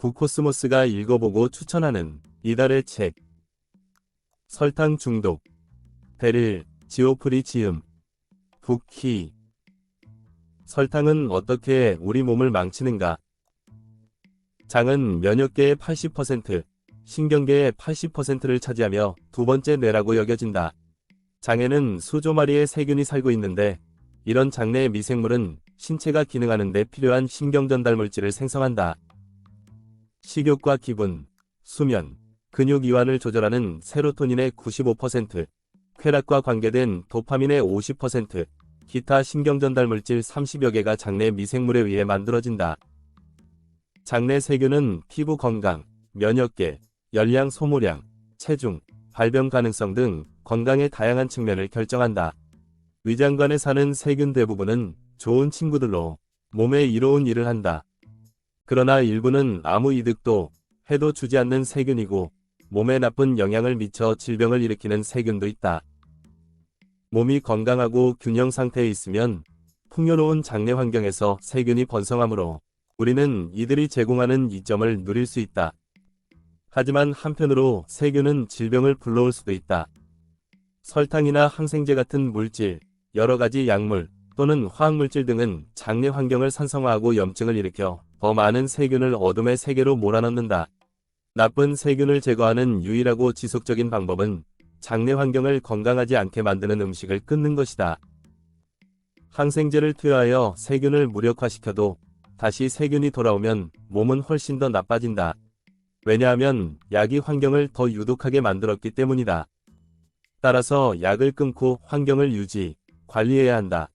북코스모스가 읽어보고 추천하는 이달의 책. 설탕 중독. 베릴 지오프리 지음. 북키. 설탕은 어떻게 우리 몸을 망치는가? 장은 면역계의 80%, 신경계의 80%를 차지하며 두 번째 뇌라고 여겨진다. 장에는 수조 마리의 세균이 살고 있는데 이런 장내 미생물은 신체가 기능하는 데 필요한 신경전달 물질을 생성한다. 식욕과 기분, 수면, 근육 이완을 조절하는 세로토닌의 95%, 쾌락과 관계된 도파민의 50%, 기타 신경전달 물질 30여 개가 장내 미생물에 의해 만들어진다. 장내 세균은 피부 건강, 면역계, 열량 소모량, 체중, 발병 가능성 등 건강의 다양한 측면을 결정한다. 위장관에 사는 세균 대부분은 좋은 친구들로 몸에 이로운 일을 한다. 그러나 일부는 아무 이득도 해도 주지 않는 세균이고 몸에 나쁜 영향을 미쳐 질병을 일으키는 세균도 있다. 몸이 건강하고 균형 상태에 있으면 풍요로운 장내 환경에서 세균이 번성하므로 우리는 이들이 제공하는 이점을 누릴 수 있다. 하지만 한편으로 세균은 질병을 불러올 수도 있다. 설탕이나 항생제 같은 물질, 여러 가지 약물 또는 화학물질 등은 장내 환경을 산성화하고 염증을 일으켜 더 많은 세균을 어둠의 세계로 몰아넣는다. 나쁜 세균을 제거하는 유일하고 지속적인 방법은 장내 환경을 건강하지 않게 만드는 음식을 끊는 것이다. 항생제를 투여하여 세균을 무력화시켜도 다시 세균이 돌아오면 몸은 훨씬 더 나빠진다. 왜냐하면 약이 환경을 더 유독하게 만들었기 때문이다. 따라서 약을 끊고 환경을 유지, 관리해야 한다.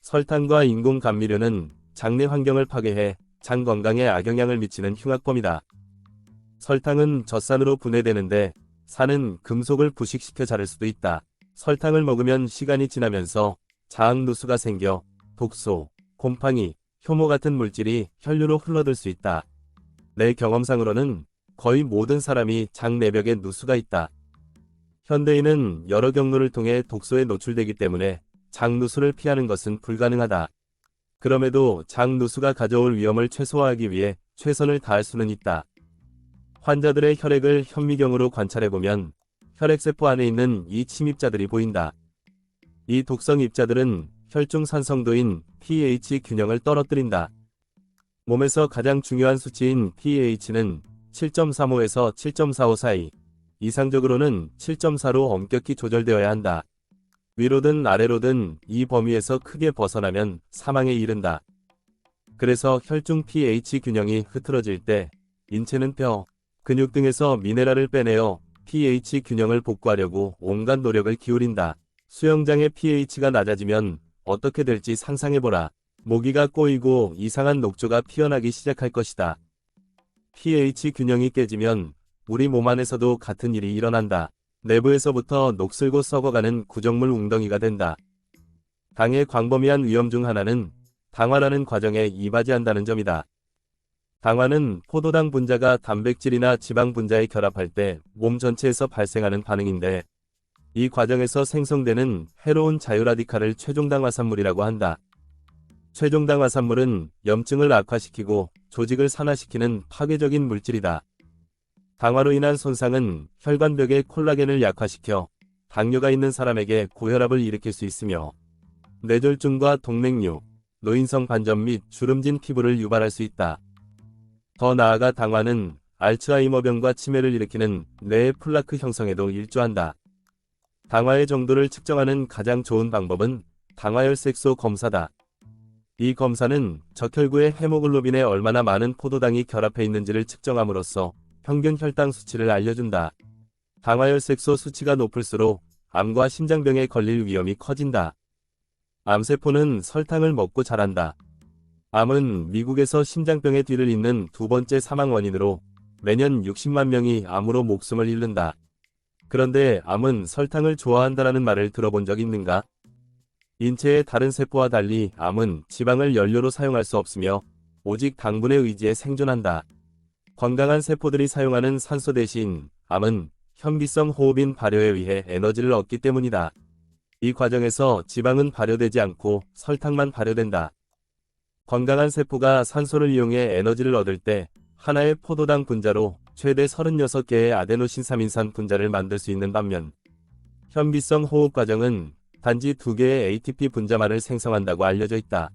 설탕과 인공 감미료는 장내 환경을 파괴해 장 건강에 악영향을 미치는 흉악범이다. 설탕은 젖산으로 분해되는데 산은 금속을 부식시켜 자를 수도 있다. 설탕을 먹으면 시간이 지나면서 자악누수가 생겨 독소, 곰팡이, 효모 같은 물질이 혈류로 흘러들 수 있다. 내 경험상으로는 거의 모든 사람이 장 내벽에 누수가 있다. 현대인은 여러 경로를 통해 독소에 노출되기 때문에 장 누수를 피하는 것은 불가능하다. 그럼에도 장 누수가 가져올 위험을 최소화하기 위해 최선을 다할 수는 있다. 환자들의 혈액을 현미경으로 관찰해보면 혈액세포 안에 있는 이 침입자들이 보인다. 이 독성 입자들은 혈중 산성도인 pH 균형을 떨어뜨린다. 몸에서 가장 중요한 수치인 pH는 7.35에서 7.45 사이, 이상적으로는 7.4로 엄격히 조절되어야 한다. 위로든 아래로든 이 범위에서 크게 벗어나면 사망에 이른다. 그래서 혈중 pH 균형이 흐트러질 때 인체는 뼈, 근육 등에서 미네랄을 빼내어 pH 균형을 복구하려고 온갖 노력을 기울인다. 수영장의 pH가 낮아지면 어떻게 될지 상상해보라. 모기가 꼬이고 이상한 녹조가 피어나기 시작할 것이다. pH 균형이 깨지면 우리 몸 안에서도 같은 일이 일어난다. 내부에서부터 녹슬고 썩어가는 구정물 웅덩이가 된다. 당의 광범위한 위험 중 하나는 당화라는 과정에 이바지한다는 점이다. 당화는 포도당 분자가 단백질이나 지방 분자에 결합할 때 몸 전체에서 발생하는 반응인데 이 과정에서 생성되는 해로운 자유라디칼을 최종당화산물이라고 한다. 최종당화산물은 염증을 악화시키고 조직을 산화시키는 파괴적인 물질이다. 당화로 인한 손상은 혈관벽의 콜라겐을 약화시켜 당뇨가 있는 사람에게 고혈압을 일으킬 수 있으며 뇌졸중과 동맥류, 노인성 반점 및 주름진 피부를 유발할 수 있다. 더 나아가 당화는 알츠하이머병과 치매를 일으키는 뇌의 플라크 형성에도 일조한다. 당화의 정도를 측정하는 가장 좋은 방법은 당화혈색소 검사다. 이 검사는 적혈구의 헤모글로빈에 얼마나 많은 포도당이 결합해 있는지를 측정함으로써 평균 혈당 수치를 알려준다. 당화혈색소 수치가 높을수록 암과 심장병에 걸릴 위험이 커진다. 암세포는 설탕을 먹고 자란다. 암은 미국에서 심장병의 뒤를 잇는 두 번째 사망 원인으로 매년 60만 명이 암으로 목숨을 잃는다. 그런데 암은 설탕을 좋아한다라는 말을 들어본 적 있는가? 인체의 다른 세포와 달리 암은 지방을 연료로 사용할 수 없으며 오직 당분에 의지해 생존한다. 건강한 세포들이 사용하는 산소 대신 암은 현미성 호흡인 발효에 의해 에너지를 얻기 때문이다. 이 과정에서 지방은 발효되지 않고 설탕만 발효된다. 건강한 세포가 산소를 이용해 에너지를 얻을 때 하나의 포도당 분자로 최대 36개의 아데노신삼인산 분자를 만들 수 있는 반면 현미성 호흡 과정은 단지 2개의 ATP 분자만을 생성한다고 알려져 있다.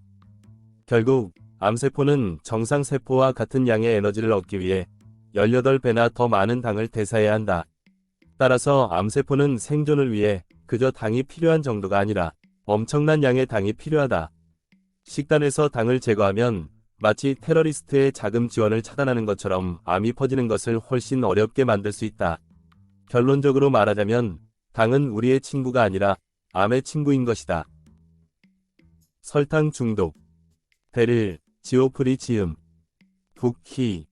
결국 암세포는 정상세포와 같은 양의 에너지를 얻기 위해 18배나 더 많은 당을 대사해야 한다. 따라서 암세포는 생존을 위해 그저 당이 필요한 정도가 아니라 엄청난 양의 당이 필요하다. 식단에서 당을 제거하면 마치 테러리스트의 자금 지원을 차단하는 것처럼 암이 퍼지는 것을 훨씬 어렵게 만들 수 있다. 결론적으로 말하자면 당은 우리의 친구가 아니라 암의 친구인 것이다. 설탕 중독. 베릴, 지오프리 지음. 붓기.